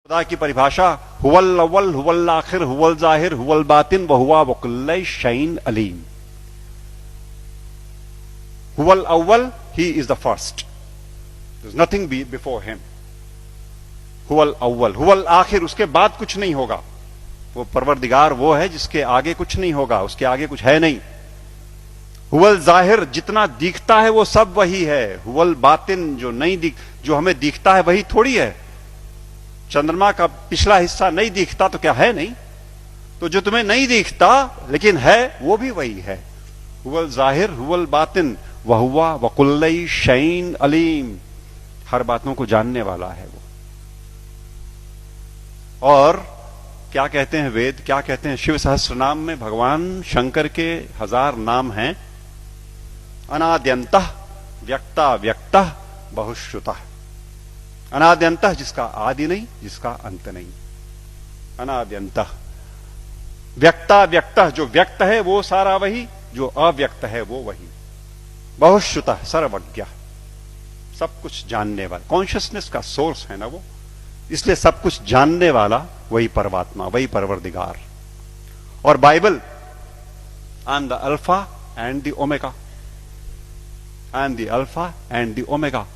खुदा की परिभाषा हुवल अव्वल हुवल आखिर हुवल जाहिर हुवल बातिन व हुवा वकुल्ल शैइन अलीम। हुवल अव्वल, he is the first, there is nothing before him. हुवल अव्वल, हुवल आखिर, उसके बाद कुछ नहीं होगा। वो परवरदिगार वो है जिसके आगे कुछ नहीं होगा, उसके आगे कुछ है नहीं। हुवल जाहिर, जितना दिखता है वो सब वही है। हुवल बातिन, जो हमें दिखता है वही थोड़ी है। चंद्रमा का पिछला हिस्सा नहीं दिखता तो क्या है नहीं? तो जो तुम्हें नहीं दिखता लेकिन है वो भी वही है। हुवल जाहिर हुवल बातिन वहुवा वकुल्ल शैइन अलीम, हर बातों को जानने वाला है वो। और क्या कहते हैं वेद, क्या कहते हैं? शिव सहस्त्र नाम में भगवान शंकर के 1000 नाम हैं। अनाद्यंतः व्यक्ता व्यक्तः बहुश्रुतः। अनाद्यंतः, जिसका आदि नहीं, जिसका अंत नहीं। अनाद्यंतः व्यक्ता व्यक्तः, जो व्यक्त है वो सारा वही, जो अव्यक्त है वो वही। बहुश्रुतः, सर्वज्ञ, सब कुछ जानने वाला, कॉन्शियसनेस का सोर्स है ना वो, इसलिए सब कुछ जानने वाला वही परमात्मा, वही परवरदिगार। और Bible, I am the alpha and the omega, I am the alpha and the omega,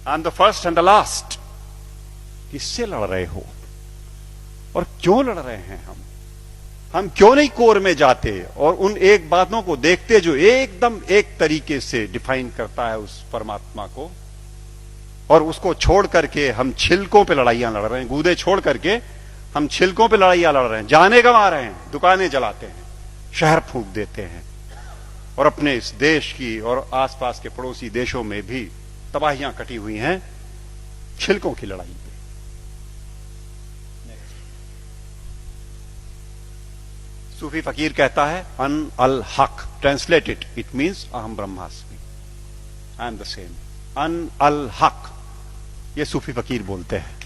I am the first and the last. किससे लड़ रहे हो और क्यों लड़ रहे हैं? हम क्यों नहीं कोर में जाते और उन एक बातों को देखते जो एकदम एक तरीके से डिफाइन करता है उस परमात्मा को, और उसको छोड़ करके हम छिलकों पे लड़ाइयां लड़ रहे हैं। गूदे छोड़ करके हम छिलकों पे लड़ाइयां लड़ रहे हैं, जाने गंवा रहे हैं, दुकानें जलाते हैं, शहर फूंक देते हैं, और अपने इस देश की और आसपास के पड़ोसी देशों में भी तबाहियां कटी हुई हैं छिलकों की लड़ाई पे। सूफी फकीर कहता है अन अल हक, ट्रांसलेटेड इट मीन्स अहम ब्रह्मास्मि, आई एम द सेम। अन अल हक, ये सूफी फकीर बोलते हैं।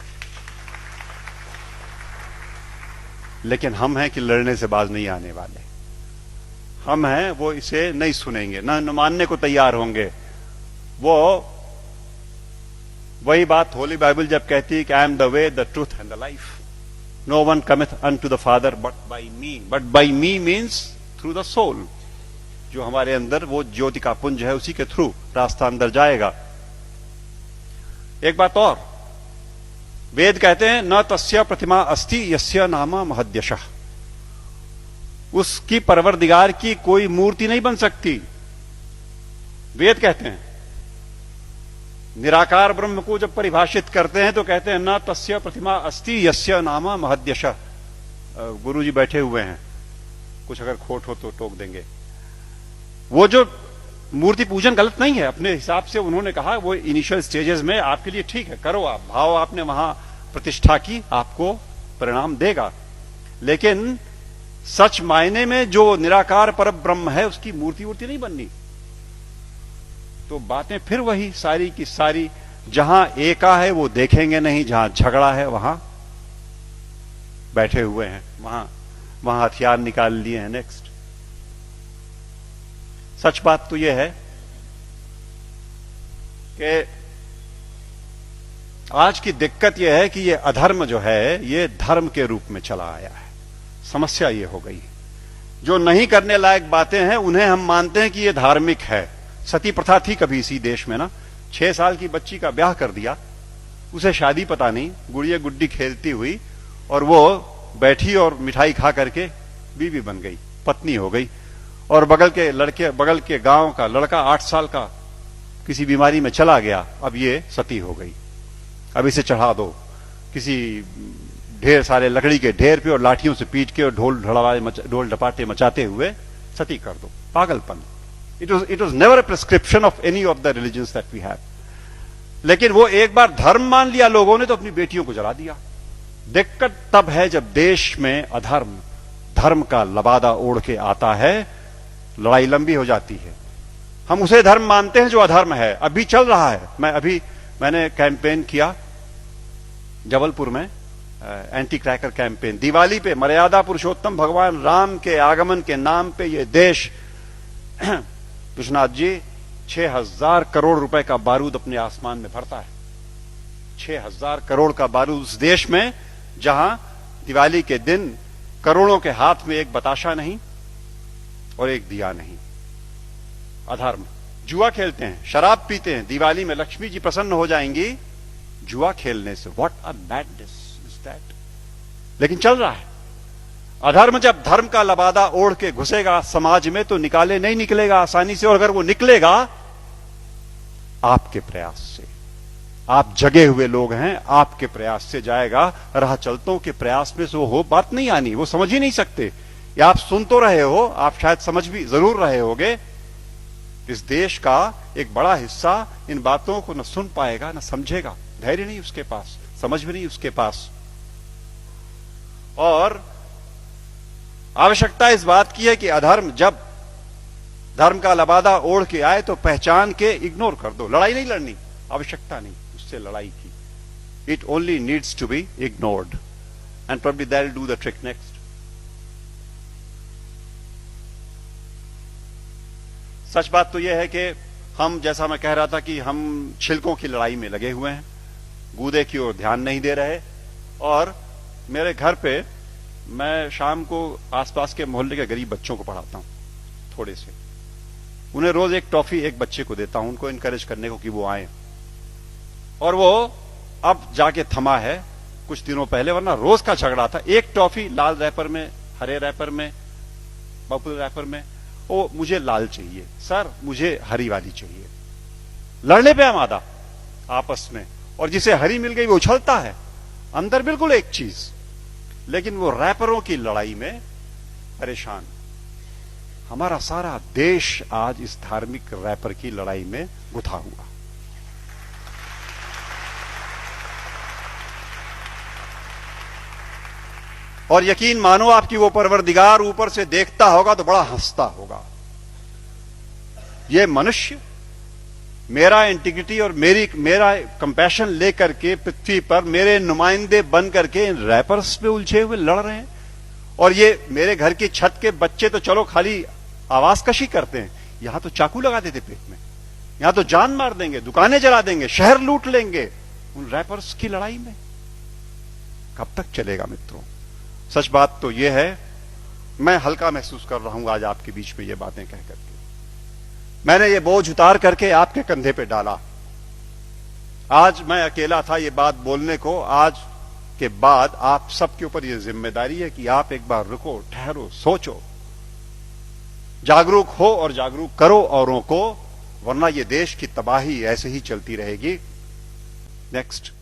लेकिन हम हैं कि लड़ने से बाज नहीं आने वाले। हम हैं वो इसे नहीं सुनेंगे, न मानने को तैयार होंगे। वो वही बात होली बाइबल जब कहती है कि I am the way the truth and the life, no one cometh unto the father but by me. But by me means through the soul, जो हमारे अंदर वो ज्योति का पुंज है, उसी के थ्रू रास्ता अंदर जाएगा। एक बात और, वेद कहते हैं न तस्य प्रतिमा अस्ति यस्य नामा महद्यशः, उसकी परवरदिगार की कोई मूर्ति नहीं बन सकती। वेद कहते हैं। निराकार ब्रह्म को जब परिभाषित करते हैं तो कहते हैं न तस्य प्रतिमा अस्ति यस्य नामा महद्यशः। गुरु जी बैठे हुए हैं, कुछ अगर खोट हो तो टोक देंगे। वो जो मूर्ति पूजन गलत नहीं है, अपने हिसाब से उन्होंने कहा वो इनिशियल स्टेजेस में आपके लिए ठीक है, करो आप, भाव आपने वहां प्रतिष्ठा की, आपको परिणाम देगा। लेकिन सच मायने में जो निराकार पर ब्रह्म है उसकी मूर्ति वूर्ति नहीं बननी। तो बातें फिर वही सारी की सारी, जहां एका है वो देखेंगे नहीं, जहां झगड़ा है वहां बैठे हुए हैं, वहां हथियार निकाल लिए हैं। नेक्स्ट, सच बात तो यह है कि आज की दिक्कत यह है कि ये अधर्म जो है ये धर्म के रूप में चला आया है। समस्या ये हो गई, जो नहीं करने लायक बातें हैं उन्हें हम मानते हैं कि ये धार्मिक है। सती प्रथा थी कभी इसी देश में ना, 6 साल की बच्ची का ब्याह कर दिया, उसे शादी पता नहीं, गुड़िया गुड्डी खेलती हुई, और वो बैठी और मिठाई खा करके बीवी बन गई, पत्नी हो गई। और बगल के गांव का लड़का 8 साल का किसी बीमारी में चला गया, अब ये सती हो गई। अब इसे चढ़ा दो किसी ढेर सारे लकड़ी के ढेर पे और लाठियों से पीट के और ढोल ढपाटे मचाते हुए सती कर दो। पागलपन। It was never a prescription of any of the religions that we have. लेकिन वो एक बार धर्म मान लिया लोगों ने तो अपनी बेटियों को जला दिया। दिक्कत तब है जब देश में अधर्म धर्म का लबादा ओढ़ के आता है, लड़ाई लंबी हो जाती है। हम उसे धर्म मानते हैं जो अधर्म है। अभी चल रहा है, मैंने कैंपेन किया जबलपुर में, एंटी क्रैकर कैंपेन। दिवाली पे मर्यादा पुरुषोत्तम भगवान राम के आगमन के नाम पे ये देश, विश्वनाथ जी, 6000 करोड़ रुपए का बारूद अपने आसमान में भरता है। 6,000 करोड़ का बारूद उस देश में जहां दिवाली के दिन करोड़ों के हाथ में एक बताशा नहीं और एक दिया नहीं। अधर्म। जुआ खेलते हैं, शराब पीते हैं, दिवाली में लक्ष्मी जी प्रसन्न हो जाएंगी जुआ खेलने से। What a madness is that. लेकिन चल रहा है। अधर्म जब धर्म का लबादा ओढ़ के घुसेगा समाज में तो निकाले नहीं निकलेगा आसानी से, और अगर वो निकलेगा आपके प्रयास से। आप जगे हुए लोग हैं, आपके प्रयास से जाएगा। राह चलतों के प्रयास में से वो हो बात नहीं आनी, वो समझ ही नहीं सकते। या आप सुन तो रहे हो, आप शायद समझ भी जरूर रहे होगे। इस देश का एक बड़ा हिस्सा इन बातों को न सुन पाएगा न समझेगा। धैर्य नहीं उसके पास, समझ भी नहीं उसके पास। और आवश्यकता इस बात की है कि अधर्म जब धर्म का लबादा ओढ़ के आए तो पहचान के इग्नोर कर दो। लड़ाई नहीं लड़नी, आवश्यकता नहीं उससे लड़ाई की। It only needs to be ignored and probably that will do the trick next. सच बात तो यह है कि हम, जैसा मैं कह रहा था, कि हम छिलकों की लड़ाई में लगे हुए हैं, गूदे की ओर ध्यान नहीं दे रहे। और मेरे घर पे मैं शाम को आसपास के मोहल्ले के गरीब बच्चों को पढ़ाता हूं, थोड़े से। उन्हें रोज एक टॉफी एक बच्चे को देता हूं, उनको इनकरेज करने को कि वो आए। और वो अब जाके थमा है, कुछ दिनों पहले, वरना रोज का झगड़ा था। एक टॉफी लाल रैपर में, हरे रैपर में, पर्पल रैपर में। वो मुझे लाल चाहिए सर, मुझे हरी वाली चाहिए। लड़ने पे आमादा आपस में। और जिसे हरी मिल गई वो उछलता है, अंदर बिल्कुल एक चीज, लेकिन वो रैपरों की लड़ाई में परेशान। हमारा सारा देश आज इस धार्मिक रैपर की लड़ाई में गुथा हुआ। और यकीन मानो आपकी वो परवरदिगार ऊपर से देखता होगा तो बड़ा हंसता होगा। ये मनुष्य मेरा इंटीग्रिटी और मेरा कंपैशन लेकर के पृथ्वी पर मेरे नुमाइंदे बन करके इन रैपर्स पे उलझे हुए लड़ रहे हैं। और ये मेरे घर की छत के बच्चे तो चलो खाली आवाज कशी करते हैं, यहां तो चाकू लगा देते पेट में, यहां तो जान मार देंगे, दुकानें जला देंगे, शहर लूट लेंगे। उन रैपर्स की लड़ाई में कब तक चलेगा मित्रों? सच बात तो यह है, मैं हल्का महसूस कर रहा हूं आज आपके बीच में ये बातें कह करके। मैंने ये बोझ उतार करके आपके कंधे पे डाला। आज मैं अकेला था ये बात बोलने को। आज के बाद आप सबके ऊपर ये जिम्मेदारी है कि आप एक बार रुको, ठहरो, सोचो, जागरूक हो और जागरूक करो औरों को, वरना ये देश की तबाही ऐसे ही चलती रहेगी। नेक्स्ट।